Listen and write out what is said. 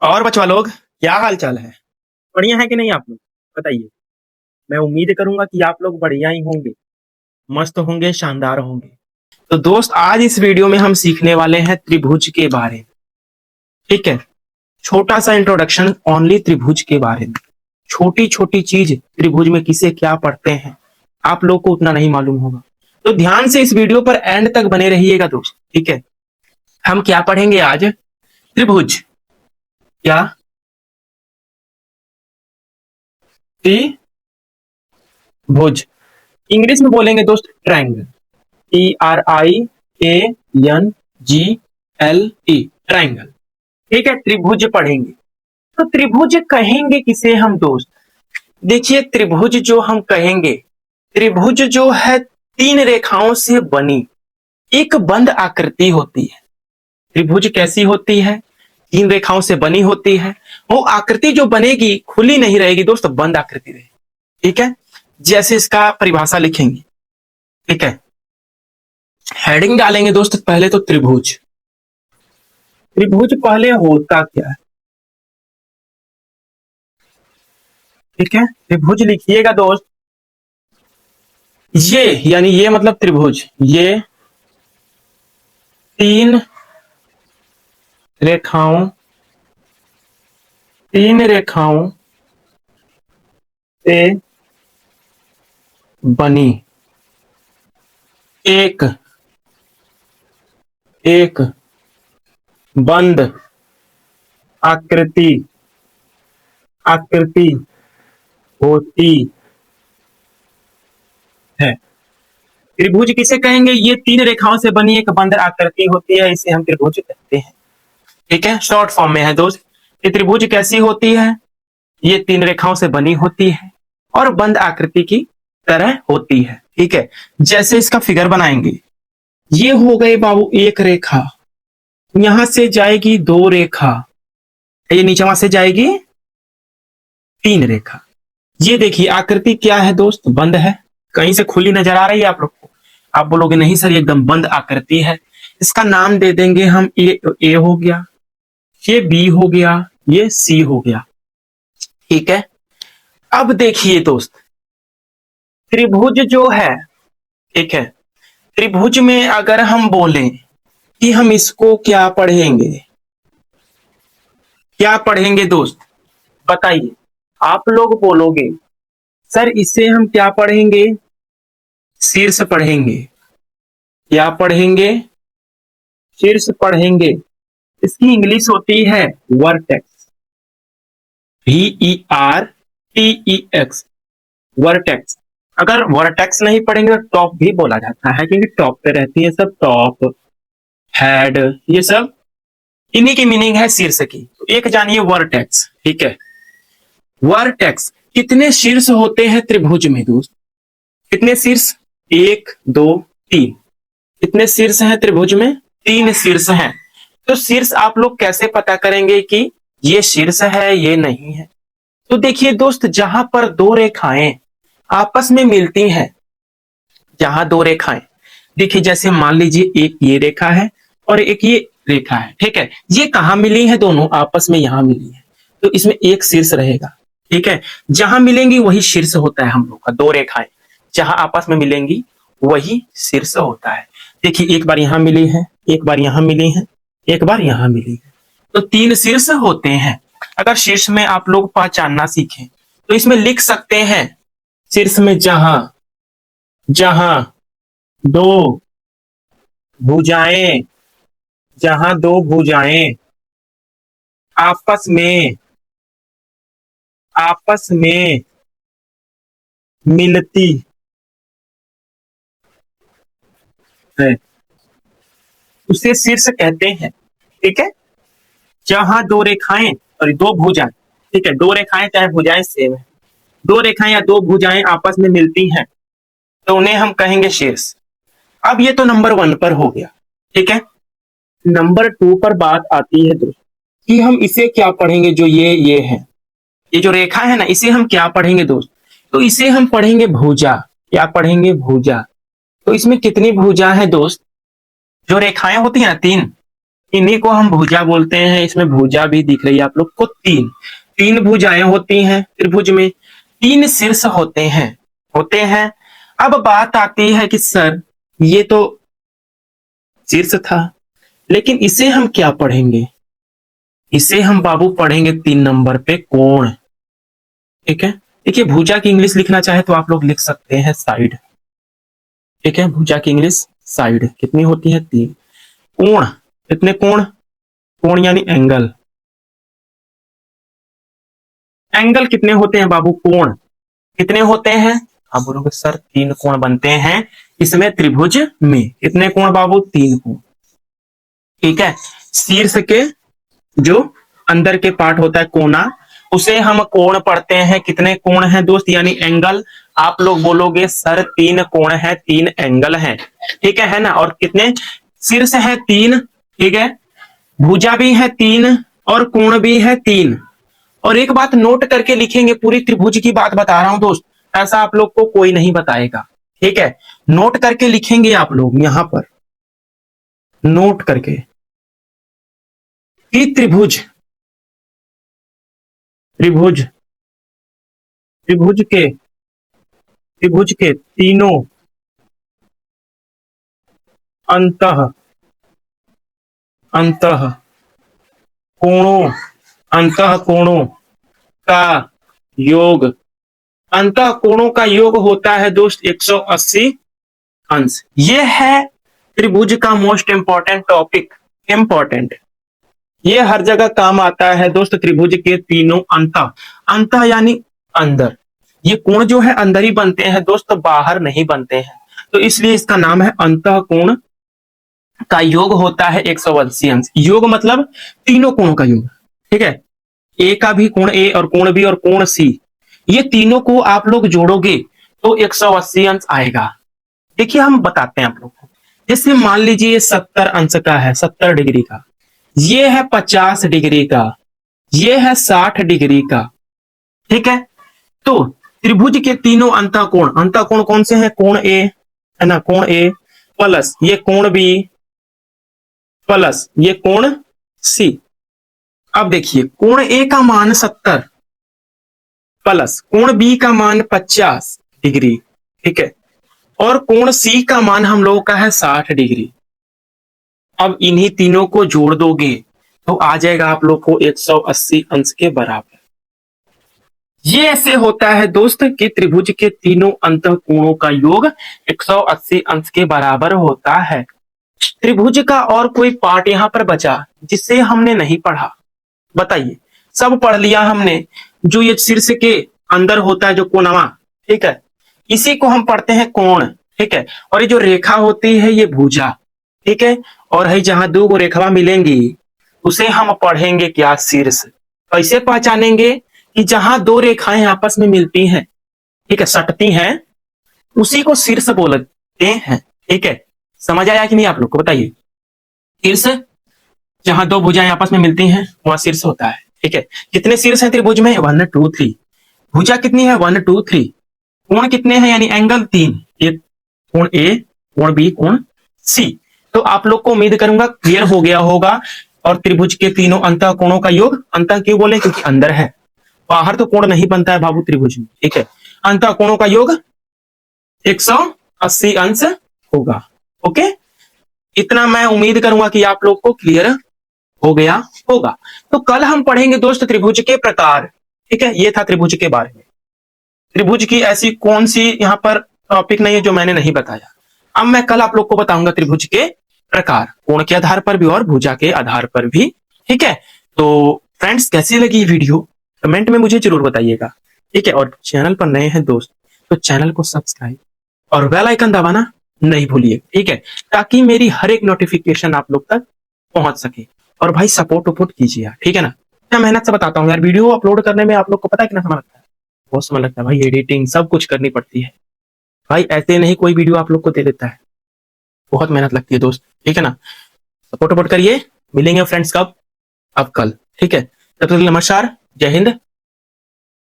और बचवा लोग, क्या हाल चाल है? बढ़िया है कि नहीं आप लोग? बताइए। मैं उम्मीद करूंगा कि आप लोग बढ़िया ही होंगे, मस्त होंगे, शानदार होंगे। तो दोस्त, आज इस वीडियो में हम सीखने वाले हैं त्रिभुज के बारे में। ठीक है, छोटा सा इंट्रोडक्शन ओनली त्रिभुज के बारे में। छोटी छोटी चीज त्रिभुज में किसे क्या पढ़ते हैं, आप लोग को उतना नहीं मालूम होगा। तो ध्यान से इस वीडियो पर एंड तक बने रहिएगा दोस्त। ठीक है, हम क्या पढ़ेंगे आज? त्रिभुज। क्या? त्रिभुज। इंग्लिश में बोलेंगे दोस्त ट्रायंगल। TRIANGLE, triangle. ठीक है, त्रिभुज पढ़ेंगे। तो त्रिभुज कहेंगे किसे हम दोस्त? देखिए, त्रिभुज जो हम कहेंगे, त्रिभुज जो है तीन रेखाओं से बनी एक बंद आकृति होती है। त्रिभुज कैसी होती है? तीन रेखाओं से बनी होती है। वो आकृति जो बनेगी खुली नहीं रहेगी दोस्त, बंद आकृति रहेगी। ठीक है, जैसे इसका परिभाषा लिखेंगे। ठीक है, हेडिंग डालेंगे दोस्त। पहले तो त्रिभुज। त्रिभुज पहले होता क्या है? ठीक है, त्रिभुज लिखिएगा दोस्त। ये यानी ये मतलब त्रिभुज, ये तीन रेखाओं से बनी एक बंद आकृति होती है। त्रिभुज किसे कहेंगे? ये तीन रेखाओं से बनी एक बंद आकृति होती है, इसे हम त्रिभुज कहते हैं। ठीक है, शॉर्ट फॉर्म में है दोस्त। ये त्रिभुज कैसी होती है? ये तीन रेखाओं से बनी होती है और बंद आकृति की तरह होती है। ठीक है, जैसे इसका फिगर बनाएंगे। ये हो गए बाबू एक रेखा, यहां से जाएगी दो रेखा, ये नीचे वहां से जाएगी तीन रेखा। ये देखिए आकृति क्या है दोस्त? बंद है। कहीं से खुली नजर आ रही है आप लोग को? आप बोलोगे नहीं सर, ये एकदम बंद आकृति है। इसका नाम दे देंगे हम ए हो गया, ये बी हो गया, ये सी हो गया। ठीक है, अब देखिए दोस्त, त्रिभुज जो है, ठीक है, त्रिभुज में अगर हम बोलें कि हम इसको क्या पढ़ेंगे, क्या पढ़ेंगे दोस्त? बताइए। आप लोग बोलोगे सर इसे हम क्या पढ़ेंगे? शीर्ष पढ़ेंगे। क्या पढ़ेंगे? शीर्ष पढ़ेंगे। इसकी इंग्लिश होती है वर्टेक्स, VERTEX, वर्टेक्स। अगर वर्टेक्स नहीं पढ़ेंगे तो टॉप भी बोला जाता है, क्योंकि टॉप पे रहती है सब। टॉप, हेड, ये सब इन्हीं की मीनिंग है शीर्ष की। तो एक जानिए वर्टेक्स। ठीक है, वर्टेक्स। कितने शीर्ष होते हैं त्रिभुज में दोस्त? कितने शीर्ष? एक, दो, तीन। कितने शीर्ष हैं त्रिभुज में? तीन शीर्ष हैं। तो शीर्ष आप लोग कैसे पता करेंगे कि ये शीर्ष है ये नहीं है? तो देखिए दोस्त, जहां पर दो रेखाएं आपस में मिलती हैं, जहां दो रेखाएं, देखिए जैसे मान लीजिए एक ये रेखा है और एक ये रेखा है। ठीक है, ये कहां मिली है? दोनों आपस में यहां मिली है, तो इसमें एक शीर्ष रहेगा। ठीक है, जहां मिलेंगी वही शीर्ष होता है हम लोग का। दो रेखाएं जहां आपस में मिलेंगी वही शीर्ष होता है। देखिए एक बार यहां मिली है, एक बार यहां मिली है, एक बार यहां मिली है, तो तीन शीर्ष होते हैं। अगर शीर्ष में आप लोग पहचानना सीखें तो इसमें लिख सकते हैं, शीर्ष में जहां दो भुजाएं, जहां दो भुजाएं आपस में मिलती है उसे शीर्ष कहते हैं। ठीक है, जहां दो रेखाएं और दो भुजाएं, ठीक है, दो रेखाएं चाहे भुजाएं सेम है, दो रेखाएं या दो भुजाएं आपस में मिलती हैं तो उन्हें हम कहेंगे शीर्ष। अब ये तो नंबर 1 पर हो गया। ठीक है, नंबर 2 पर बात आती है दोस्त कि हम इसे क्या पढ़ेंगे? जो ये है, ये जो रेखा है ना, इसे हम क्या पढ़ेंगे दोस्त? तो इसे हम पढ़ेंगे भुजा। क्या पढ़ेंगे? भुजा। तो इसमें कितनी भुजा है दोस्त? जो रेखाएं होती है ना तीन, इन्हीं को हम भुजा बोलते हैं। इसमें भुजा भी दिख रही है आप लोग को। तीन तीन भुजाएं होती हैं त्रिभुज में, तीन शीर्ष होते हैं। अब बात आती है कि सर ये तो शीर्ष था, लेकिन इसे हम क्या पढ़ेंगे? इसे हम बाबू पढ़ेंगे 3 नंबर पे कोण। ठीक है, देखिए भुजा की इंग्लिश लिखना चाहे तो आप लोग लिख सकते हैं साइड। ठीक है, भुजा की इंग्लिश साइड कितनी होती है? 3। कोण कितने? कोण, कोण यानी एंगल। एंगल कितने होते हैं बाबू? कोण कितने होते हैं? आप बोलोगे सर 3 कोण बनते हैं इसमें त्रिभुज में। कितने कोण बाबू? 3 कोण। ठीक है, शीर्ष के जो अंदर के पार्ट होता है कोना, उसे हम कोण पढ़ते हैं। कितने कोण हैं दोस्त? यानी एंगल। आप लोग बोलोगे सर 3 कोण है, 3 एंगल है। ठीक है ना? और कितने शीर्ष है? 3। ठीक है, भुजा भी है 3 और कोण भी है 3। और एक बात नोट करके लिखेंगे, पूरी त्रिभुज की बात बता रहा हूं दोस्त, ऐसा आप लोग को कोई नहीं बताएगा। ठीक है, नोट करके लिखेंगे आप लोग यहां पर, नोट करके कि त्रिभुज त्रिभुज त्रिभुज के तीनों अंतः अंतः कोणों अंतः कोणों का योग, अंतः कोणों का योग होता है दोस्त 180 अंश। ये है त्रिभुज का मोस्ट इंपॉर्टेंट टॉपिक। इंपॉर्टेंट, ये हर जगह काम आता है दोस्त। त्रिभुज के तीनों अंतः, अंतः यानी अंदर। ये कोण जो है अंदर ही बनते हैं दोस्त, बाहर नहीं बनते हैं, तो इसलिए इसका नाम है अंतः कोण का योग होता है 180 अंश। योग मतलब तीनों कोणों का योग। ठीक है, ए का भी कोण ए और कोण बी और कोण सी, ये तीनों को आप लोग जोड़ोगे तो 180 अंश आएगा। देखिए हम बताते हैं आप लोग को। जैसे मान लीजिए 70 अंश का है, 70 डिग्री का, ये है 50 डिग्री का, ये है 60 डिग्री का। ठीक है, तो त्रिभुज के तीनों अंतः कोण कौन से हैं? कोण ए है ना, कोण ए प्लस ये कोण बी प्लस ये कोण सी। अब देखिए कोण ए का मान 70 प्लस कोण बी का मान 50 डिग्री। ठीक है, और कोण सी का मान हम लोगों का है 60 डिग्री। अब इन्हीं तीनों को जोड़ दोगे तो आ जाएगा आप लोग को 180 अंश के बराबर। ये ऐसे होता है दोस्त कि त्रिभुज के तीनों अंतः कोणों का योग 180 अंश के बराबर होता है। त्रिभुज का और कोई पार्ट यहां पर बचा जिसे हमने नहीं पढ़ा? बताइए। सब पढ़ लिया हमने। जो ये शीर्ष के अंदर होता है जो कोणवा, ठीक है, इसी को हम पढ़ते हैं कोण। ठीक है, और ये जो रेखा होती है ये भुजा। ठीक है, और है जहां दो गो रेखावा मिलेंगी उसे हम पढ़ेंगे क्या? शीर्ष। कैसे पहचानेंगे कि जहां दो रेखाएं आपस में मिलती हैं, ठीक है, सटती हैं, उसी को शीर्ष बोलते हैं। ठीक है, समझ आया कि नहीं आप लोग को? बताइए। शीर्ष जहां दो भुजाएं आपस में मिलती हैं वहां शीर्ष होता है। ठीक है, कितने शीर्ष हैं त्रिभुज में? 1 2 3। भुजा कितनी है? 1 2 3। कोण कितने हैं? यानी एंगल 3, एक कोण ए, कोण बी, कोण सी। तो आप लोग को उम्मीद करूंगा क्लियर हो गया होगा। और त्रिभुज के तीनों अंतः कोणों का योग, अंतः क्यों बोले? क्योंकि अंदर है, बाहर तो कोण नहीं बनता है बाबू त्रिभुज में। ठीक है, अंतः कोणों का योग 180 अंश होगा। ओके, इतना मैं उम्मीद करूंगा कि आप लोग को क्लियर हो गया होगा। तो कल हम पढ़ेंगे दोस्त त्रिभुज के प्रकार। ठीक है, ये था त्रिभुज के बारे में। त्रिभुज की ऐसी कौन सी यहाँ पर टॉपिक नहीं है जो मैंने नहीं बताया। अब मैं कल आप लोग को बताऊंगा त्रिभुज के प्रकार, कोण के आधार पर भी और भुजा के आधार पर भी। ठीक है, तो फ्रेंड्स कैसी लगी वीडियो कमेंट में मुझे जरूर बताइएगा। ठीक है, और चैनल पर नए हैं दोस्त तो चैनल को सब्सक्राइब और बेल आइकन दबाना नहीं भूलिए। ठीक है, ताकि मेरी हर एक नोटिफिकेशन आप लोग तक पहुंच सके। और भाई सपोर्ट वपोर्ट कीजिए यार। ठीक है ना, मैं मेहनत से बताता हूँ यार। वीडियो अपलोड करने में आप लोग को पता है कितना समय लगता है? बहुत समय लगता है भाई, एडिटिंग सब कुछ करनी पड़ती है भाई, ऐसे नहीं कोई वीडियो आप लोग को दे देता है, बहुत मेहनत लगती है दोस्त। ठीक है ना, सपोर्ट वपोर्ट करिए। मिलेंगे फ्रेंड्स कब? अब कल। ठीक है, तब तक नमस्कार, जय हिंद।